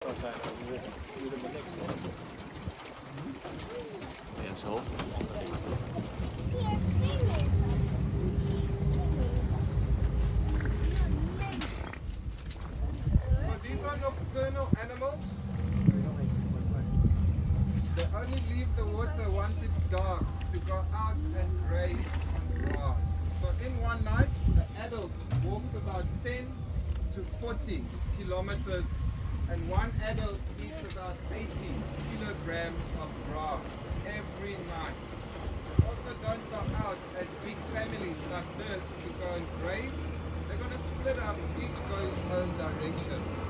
En zo. So these are nocturnal animals. They only leave the water once it's dark to go out and graze on grass. So in one night, the adult walks about 10 to 40 kilometers, and one adult eats about 80 kilograms of grass every night. They also don't go out as big families like this to go and graze. They're going to split up, each goes own direction.